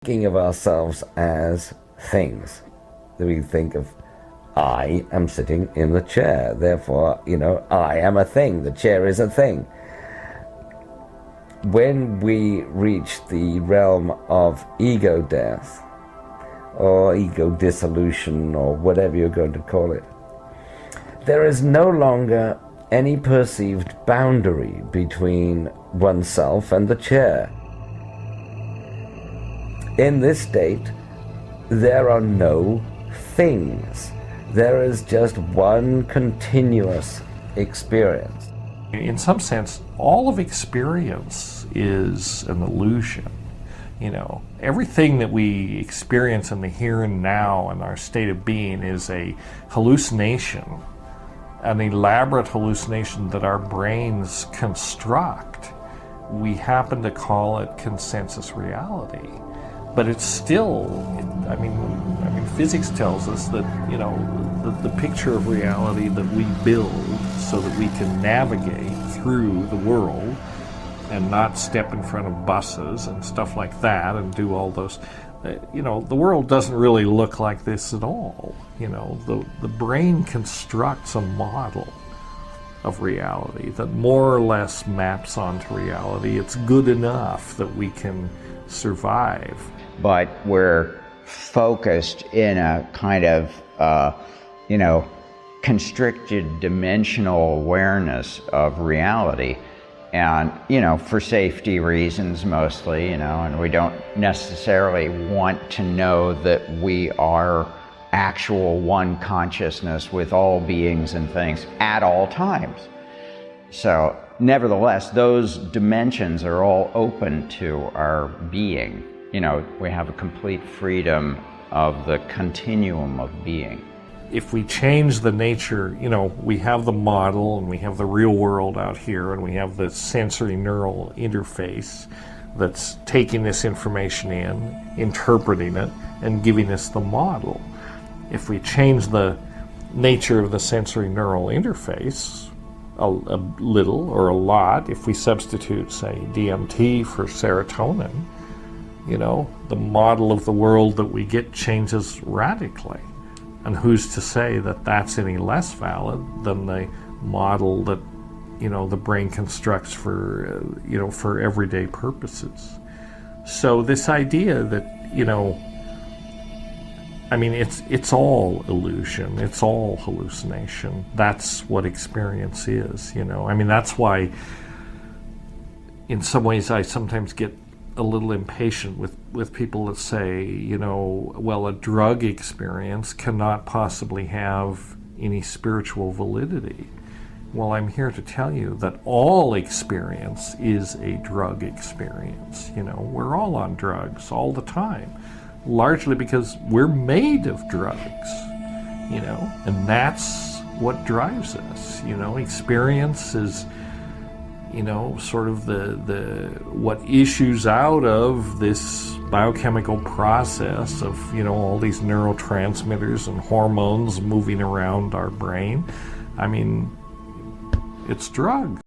thinking of ourselves as things. We think of, I am sitting in the chair, therefore, I am a thing, the chair is a thing. When we reach the realm of ego death, or ego dissolution, or whatever you're going to call it, there is no longer any perceived boundary between oneself and the chair. In this state, there are no things. There is just one continuous experience. In some sense, all of experience is an illusion. Everything that we experience in the here and now and our state of being is a hallucination, an elaborate hallucination that our brains construct. We happen to call it consensus reality. But it's still, physics tells us that, the picture of reality that we build so that we can navigate through the world and not step in front of buses and stuff like that and do all those, the world doesn't really look like this at all. The brain constructs a model of reality that more or less maps onto reality. It's good enough that we can survive. But we're focused in a kind of, constricted dimensional awareness of reality. And, for safety reasons mostly, and we don't necessarily want to know that we are actual one consciousness with all beings and things at all times. So, nevertheless, those dimensions are all open to our being. We have a complete freedom of the continuum of being. If we change the nature, we have the model and we have the real world out here and we have the sensory neural interface that's taking this information in, interpreting it, and giving us the model. If we change the nature of the sensory neural interface a little or a lot, if we substitute, say, DMT for serotonin, the model of the world that we get changes radically. And who's to say that that's any less valid than the model that, the brain constructs for, for everyday purposes? So this idea that, it's all illusion, it's all hallucination. That's what experience is, That's why, in some ways, I sometimes get a little impatient with people that say, well, a drug experience cannot possibly have any spiritual validity. Well, I'm here to tell you that all experience is a drug experience. We're all on drugs all the time, largely because we're made of drugs, and that's what drives us. Experience is sort of the what issues out of this biochemical process of, all these neurotransmitters and hormones moving around our brain. It's drugs.